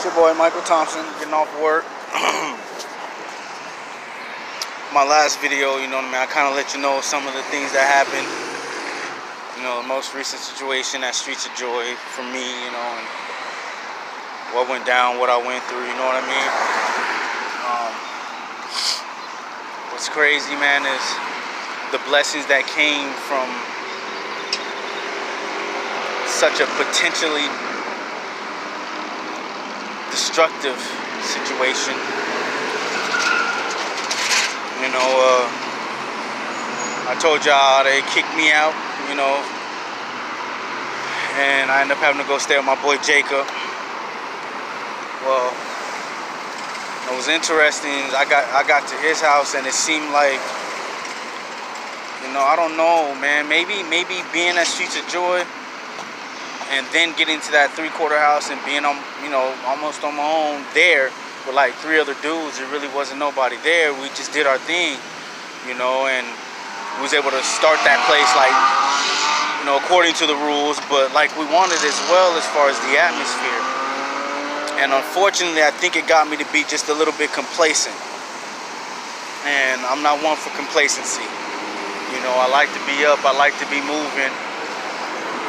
It's your boy Michael Thompson, getting off work. My last video, you know what I mean, I kind of let you know some of the things that happened. You know, the most recent situation at Streets of Joy for me, you know, and what went down, what I went through, you know what I mean? What's crazy, man, is the blessings that came from such a potentially destructive situation. You know, I told y'all they kicked me out, you know, and I ended up having to go stay with my boy Jacob. Well, it was interesting. I got to his house and it seemed like, you know, I don't know, man, maybe being at Streets of Joy and then getting to that 3-quarter house and being on, you know, almost on my own there with like 3 other dudes. There really wasn't nobody there. We just did our thing, you know, and we was able to start that place like, you know, according to the rules, but like we wanted as well as far as the atmosphere. And unfortunately, I think it got me to be just a little bit complacent. And I'm not one for complacency. You know, I like to be up, I like to be moving.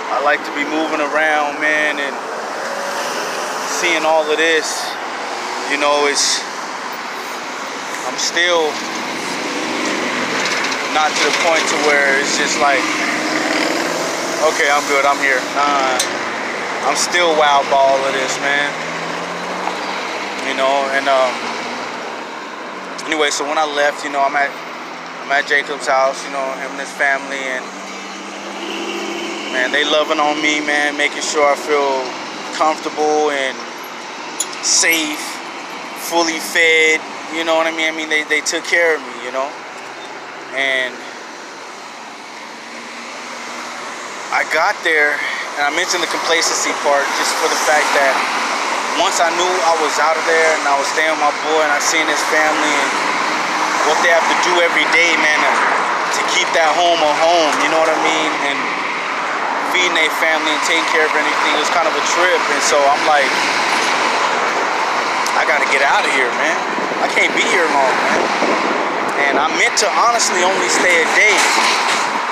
I like to be moving around, man, and seeing all of this, you know, I'm still not to the point to where it's just like, okay, I'm good, I'm here. I'm still wild by all of this, man. You know, and anyway, so when I left, you know, I'm at Jacob's house, you know, him and his family, and man, they loving on me, man, making sure I feel comfortable and safe, fully fed, you know what I mean? I mean, they took care of me, you know? And I got there, and I mentioned the complacency part just for the fact that once I knew I was out of there and I was staying with my boy and I seen his family and what they have to do every day, man, to keep that home a home, you know what I mean? And feeding their family and taking care of anything, it was kind of a trip. And so I'm like, I gotta get out of here, man. I can't be here long, man. And I meant to honestly only stay a day,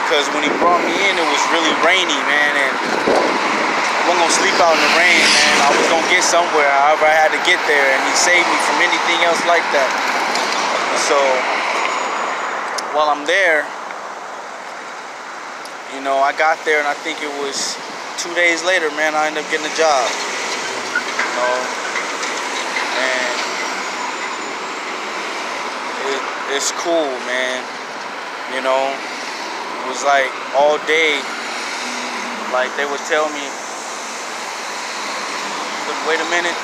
because when he brought me in, it was really rainy, man, and I wasn't gonna sleep out in the rain, man. I was gonna get somewhere, however I had to get there, and he saved me from anything else like that. And so while I'm there, you know, I got there, and I think it was 2 days later, man, I ended up getting a job. You know, and it's cool, man. You know, it was like all day, like they would tell me, wait a minute,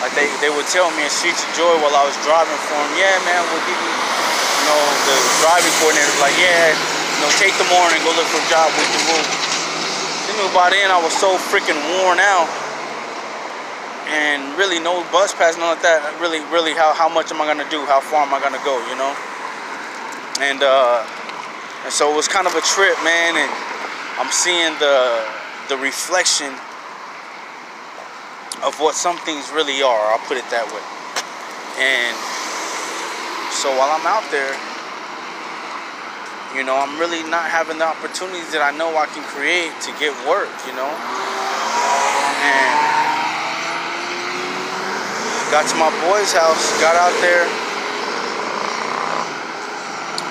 like they would tell me in Streets of Joy while I was driving for them, yeah, man, we'll give you, you know, the driving coordinator was like, yeah, you know, take the morning, go look for a job, we can move. Then by then I was so freaking worn out, and really no bus pass, none like that. Really, how much am I gonna do? How far am I gonna go? You know? And so it was kind of a trip, man. And I'm seeing the reflection of what some things really are. I'll put it that way. And so while I'm out there, you know, I'm really not having the opportunities that I know I can create to get work, you know? And got to my boy's house, got out there,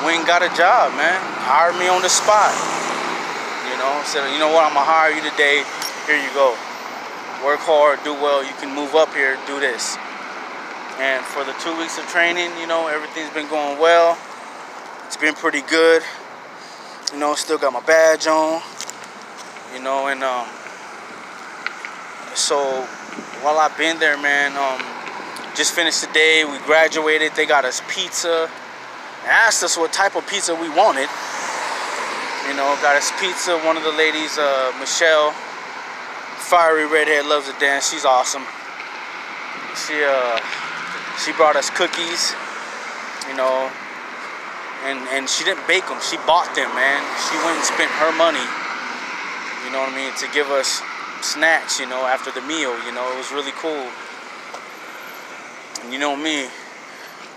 went and got a job, man. Hired me on the spot. You know, said, you know what, I'm gonna hire you today, here you go. Work hard, do well, you can move up here, do this. And for the 2 weeks of training, you know, everything's been going well. It's been pretty good, you know, still got my badge on, you know, and so while I've been there, man, just finished the day, we graduated, they got us pizza, asked us what type of pizza we wanted, you know, got us pizza. One of the ladies, Michelle, fiery redhead, loves to dance, she's awesome. She brought us cookies, you know, and she didn't bake them, she bought them, man. She went and spent her money, you know what I mean, to give us snacks, you know, after the meal, you know. It was really cool. And you know me,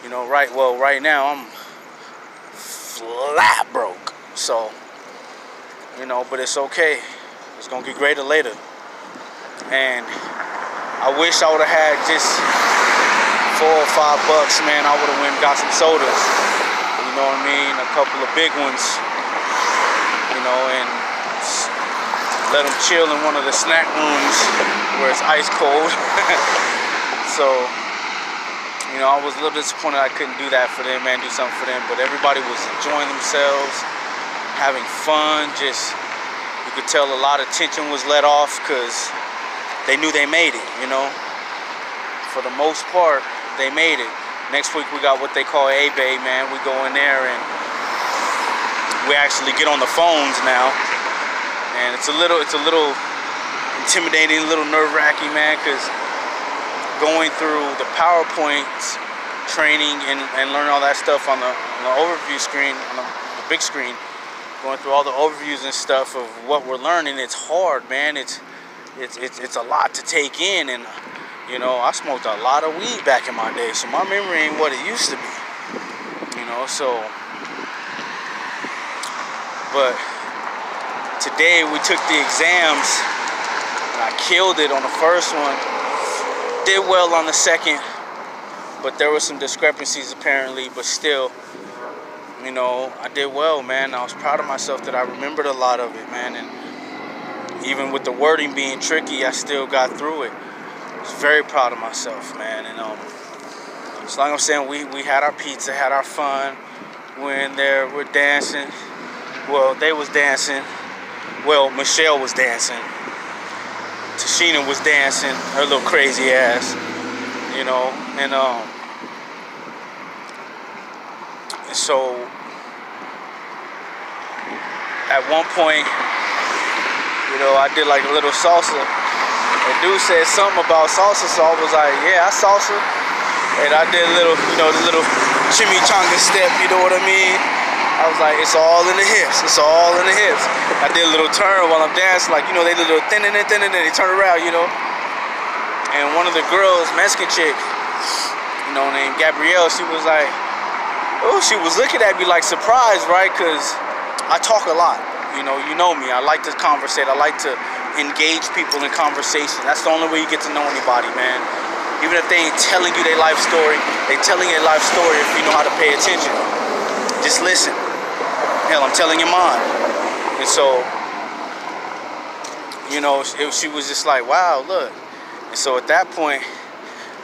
right now I'm flat broke. So, but it's okay. It's gonna get greater later. And I wish I would have had just $4 or $5, man. I would have went and got some sodas. You know what I mean? A couple of big ones. And let them chill in one of the snack rooms where it's ice cold. So, I was a little disappointed I couldn't do that for them, man, do something for them. But everybody was enjoying themselves, having fun. Just, you could tell a lot of tension was let off because they knew they made it, For the most part, they made it. Next week we got what they call A-Bay, man. We go in there and we actually get on the phones now. And it's a little intimidating, a little nerve-wracking, man, because going through the PowerPoint training and learning all that stuff on the overview screen, on the big screen, going through all the overviews and stuff of what we're learning, it's hard, man. It's a lot to take in, and I smoked a lot of weed back in my day, so my memory ain't what it used to be, so. But today we took the exams, and I killed it on the first one. Did well on the second, but there were some discrepancies apparently, but still, I did well, man. I was proud of myself that I remembered a lot of it, man, and even with the wording being tricky, I still got through it. I was very proud of myself, man, and so like I'm saying, we had our pizza, had our fun. We're in there, we're dancing. Well, they was dancing. Well, Michelle was dancing. Tashina was dancing, her little crazy ass, and so at one point, I did like a little salsa. The dude said something about salsa, so I was like, yeah, I salsa. And I did a little, the little chimichanga step, you know what I mean? I was like, it's all in the hips. It's all in the hips. I did a little turn while I'm dancing, like, they did a little thin, they turn around, And one of the girls, Mexican chick, named Gabrielle, she was like, she was looking at me like surprised, right? Because I talk a lot, you know me. I like to conversate. I like to engage people in conversation. That's the only way you get to know anybody, man. Even if they ain't telling you their life story, they telling your life story if you know how to pay attention. Just listen. Hell, I'm telling you mine. And so, she was just like, wow, look. And so at that point,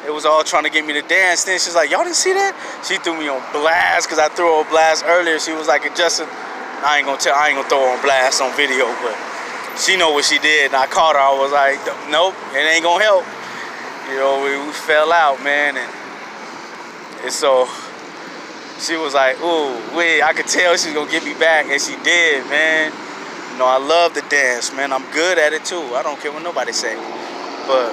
it was all trying to get me to dance. Then she's like, y'all didn't see that? She threw me on blast because I threw her on blast earlier. She was like, adjusting. I ain't gonna throw her on blast on video, but she know what she did. And I caught her. I was like, nope, it ain't gonna help. We fell out, man. And so she was like, ooh, I could tell she was gonna get me back, and she did, man. I love to dance, man. I'm good at it too. I don't care what nobody say. But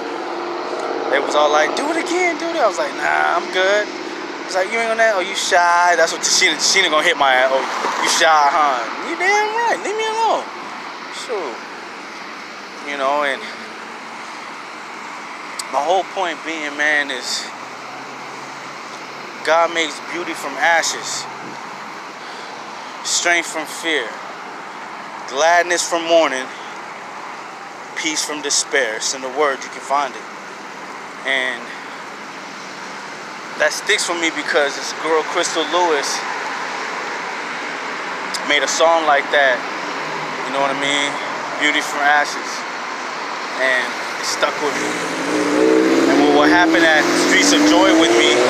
they was all like, do it again, do it. I was like, nah, I'm good. It's like, you ain't gonna that? Oh, you shy? That's what Sheena gonna hit my ass. Oh, you shy, huh? You damn right. Leave me alone. Shoot. And my whole point being, man, is God makes beauty from ashes, strength from fear, gladness from mourning, peace from despair. It's in the Word, you can find it. And that sticks for me because this girl, Crystal Lewis, made a song like that, you know what I mean? Beauty from ashes. And it stuck with me. And what happened at Streets of Joy with me, it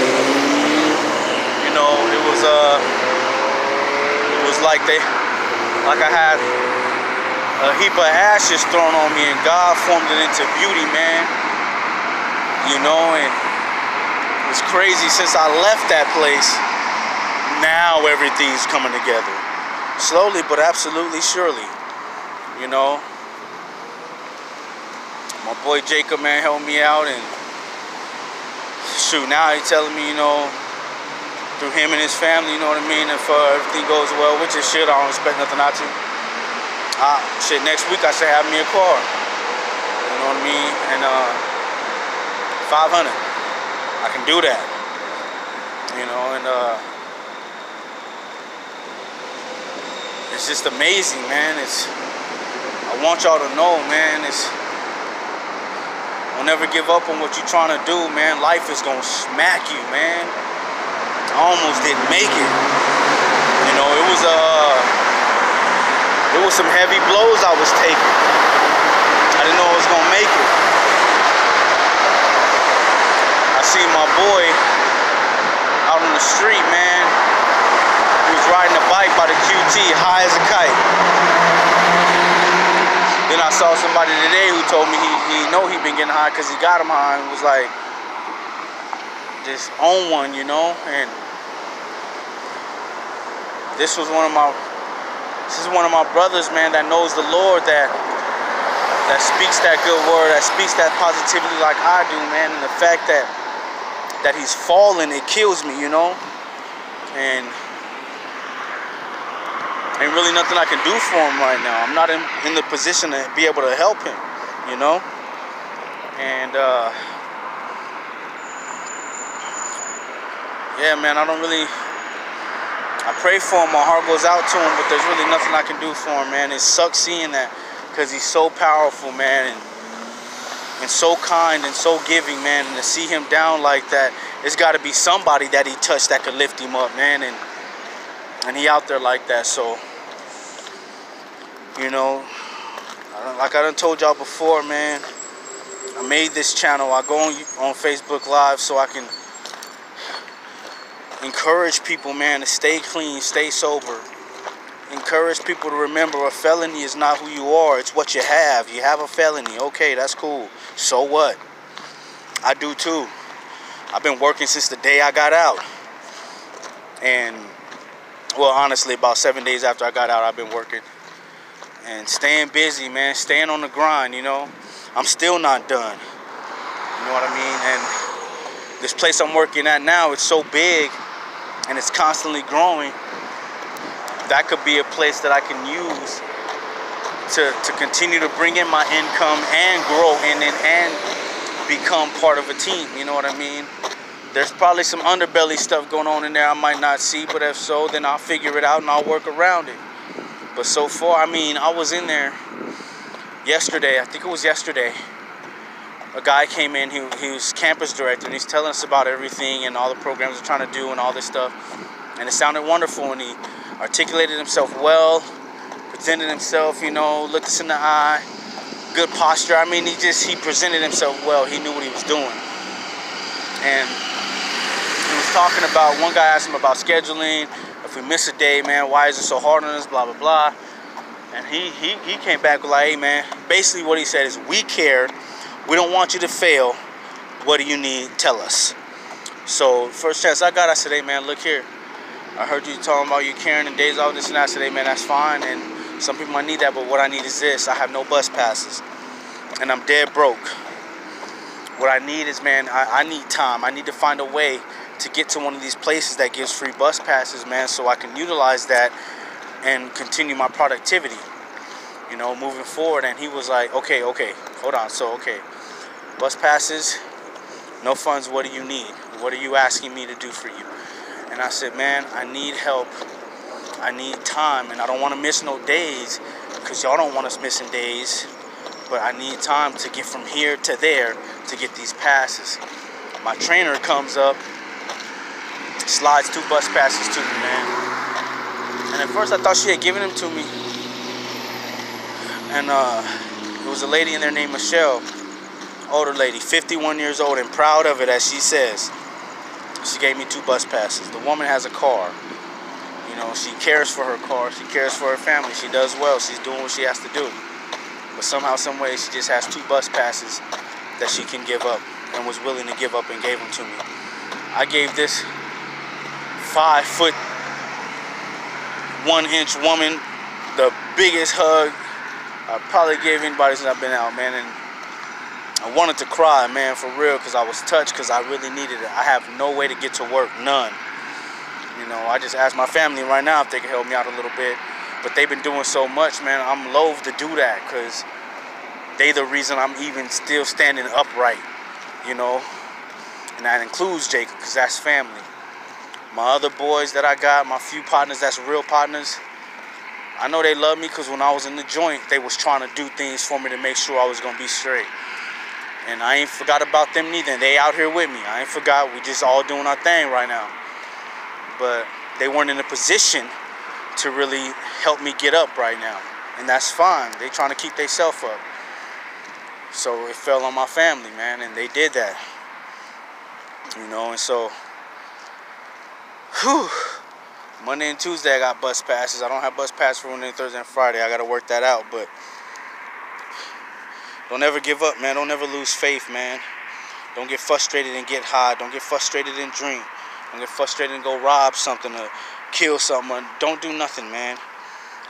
was like I had a heap of ashes thrown on me, and God formed it into beauty, man. And it's crazy, since I left that place, now everything's coming together. Slowly, but absolutely surely. My boy Jacob, man, helped me out, and shoot, now he's telling me, through him and his family, you know what I mean, if everything goes well, which it should, I don't expect nothing not to. Next week I should have me a car. You know what I mean? And 500. I can do that. You know, and it's just amazing, man. I want y'all to know, man, don't ever give up on what you're trying to do, man. Life is gonna smack you, man. I almost didn't make it. You know, it was some heavy blows I was taking. I didn't know I was gonna make it. I seen my boy out on the street, man. He was riding a bike by the QT, high as a kite. Then I saw somebody today who told me he know he been getting high because he got him high, and was like, just own one, you know. And this is one of my brothers, man, that knows the Lord, that speaks that good word, that speaks that positivity like I do, man. And the fact that he's fallen, it kills me, you know. And ain't really nothing I can do for him right now. I'm not in the position to be able to help him, you know. And yeah, man, I pray for him, my heart goes out to him, but there's really nothing I can do for him, man. It sucks seeing that, because he's so powerful, man, and so kind and so giving, man. And to see him down like that, it's got to be somebody that he touched that could lift him up, man. And he out there like that. So, you know, like I done told y'all before, man, I made this channel. I go on Facebook Live so I can encourage people, man, to stay clean, stay sober. Encourage people to remember a felony is not who you are, it's what you have. You have a felony, okay, that's cool. So what? I do too. I've been working since the day I got out. And, well, honestly, about 7 days after I got out, I've been working. And staying busy, man, staying on the grind, you know. I'm still not done. You know what I mean? And this place I'm working at now, it's so big and it's constantly growing. That could be a place that I can use to continue to bring in my income and grow in it and become part of a team, you know what I mean? There's probably some underbelly stuff going on in there I might not see, but if so, then I'll figure it out and I'll work around it. But so far, I mean, I was in there yesterday, I think it was yesterday. A guy came in, he was campus director, and he's telling us about everything and all the programs we're trying to do and all this stuff. And it sounded wonderful, and he articulated himself well, presented himself, you know, looked us in the eye, good posture. I mean, he presented himself well. He knew what he was doing. And he was talking about, one guy asked him about scheduling. If we miss a day, man, why is it so hard on us, blah, blah, blah. And he came back with like, hey, man, basically what he said is, we care. We don't want you to fail. What do you need? Tell us. So first chance I got, I said, hey, man, look here. I heard you talking about you caring and days off, this and that. I said, hey, man, that's fine. And some people might need that, but what I need is this. I have no bus passes. And I'm dead broke. What I need is, man, I need time. I need to find a way to get to one of these places that gives free bus passes, man, so I can utilize that and continue my productivity, you know, moving forward. And he was like, okay, hold on. So, okay, bus passes, no funds, what do you need? What are you asking me to do for you? And I said, man, I need help. I need time, and I don't want to miss no days, because y'all don't want us missing days. But I need time to get from here to there to get these passes. My trainer comes up, slides 2 bus passes to me, man. And at first I thought she had given them to me. And it was a lady in there named Michelle. Older lady, 51 years old, and proud of it, as she says. She gave me 2 bus passes. The woman has a car. You know, she cares for her car. She cares for her family. She does well. She's doing what she has to do. But somehow, some way, she just has 2 bus passes that she can give up, and was willing to give up, and gave them to me. I gave this 5'1" woman the biggest hug I probably gave anybody since I've been out, man. And I wanted to cry, man, for real, because I was touched, because I really needed it. I have no way to get to work, none. You know, I just asked my family right now if they could help me out a little bit. But they've been doing so much, man. I'm loath to do that, because they the reason I'm even still standing upright, you know. And And that includes Jacob, because that's family. My other boys that I got, my few partners that's real partners, I know they love me because when I was in the joint, they was trying to do things for me to make sure I was going to be straight. And I ain't forgot about them neither. They out here with me. I ain't forgot. We just all doing our thing right now. But they weren't in a position to really help me get up right now. And that's fine. They trying to keep themselves up. So it fell on my family, man, and they did that. You know, and so, whew. Monday and Tuesday I got bus passes. I don't have bus passes for Wednesday, Thursday, and Friday. I got to work that out, but don't ever give up, man. Don't ever lose faith, man. Don't get frustrated and get high. Don't get frustrated and drink. Don't get frustrated and go rob something or kill someone. Don't do nothing, man.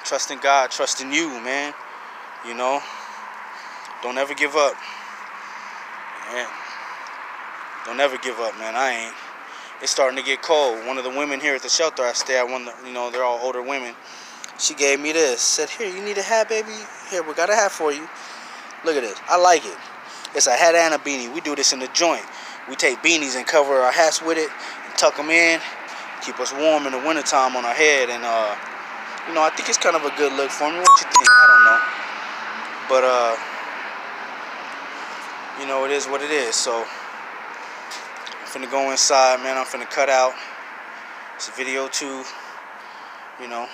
Trust in God. Trust in you, man. You know? Don't ever give up. Man. Don't ever give up, man. I ain't. It's starting to get cold. One of the women here at the shelter I stay at, they're all older women. She gave me this. Said, here, you need a hat, baby? Here, we got a hat for you. Look at this. I like it. It's a hat and a beanie. We do this in the joint. We take beanies and cover our hats with it and tuck them in. Keep us warm in the wintertime on our head. And, I think it's kind of a good look for me. What you think? I don't know. But, it is what it is. So, I'm finna go inside, man. I'm finna cut out. It's a video, too. I'm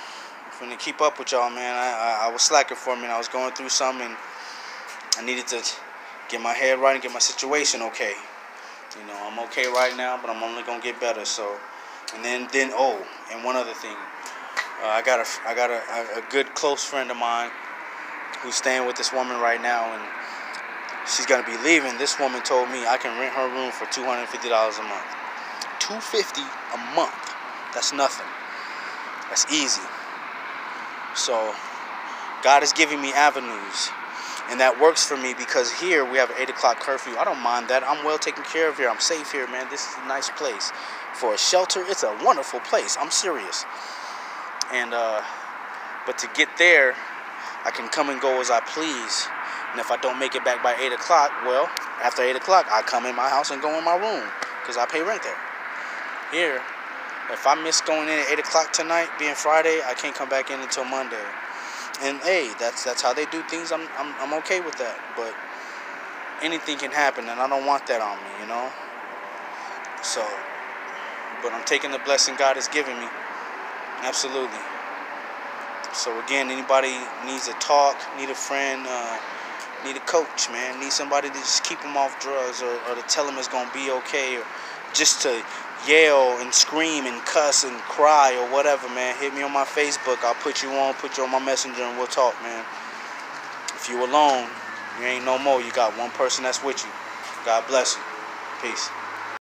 finna keep up with y'all, man. I was slacking for a minute. I was going through something, and I needed to get my head right and get my situation okay. I'm okay right now, but I'm only gonna get better. So, and then and one other thing, I got a good close friend of mine who's staying with this woman right now, and she's gonna be leaving. This woman told me I can rent her room for $250 a month. $250 a month. That's nothing. That's easy. So, God is giving me avenues. And that works for me because here we have an 8 o'clock curfew. I don't mind that. I'm well taken care of here. I'm safe here, man. This is a nice place. For a shelter, it's a wonderful place. I'm serious. And, but to get there, I can come and go as I please. And if I don't make it back by 8 o'clock, well, after 8 o'clock, I come in my house and go in my room because I pay rent there. Here, if I miss going in at 8 o'clock tonight, being Friday, I can't come back in until Monday. And hey, that's how they do things. I'm okay with that. But anything can happen, and I don't want that on me, So, but I'm taking the blessing God has given me. Absolutely. So again, anybody needs a talk, need a friend, need a coach, man. Need somebody to just keep them off drugs, or to tell them it's gonna be okay, or just to yell and scream and cuss and cry or whatever, man. Hit me on my Facebook. I'll put you on my messenger, and we'll talk, man. If you alone, you ain't no more. You got one person that's with you. God bless you. Peace.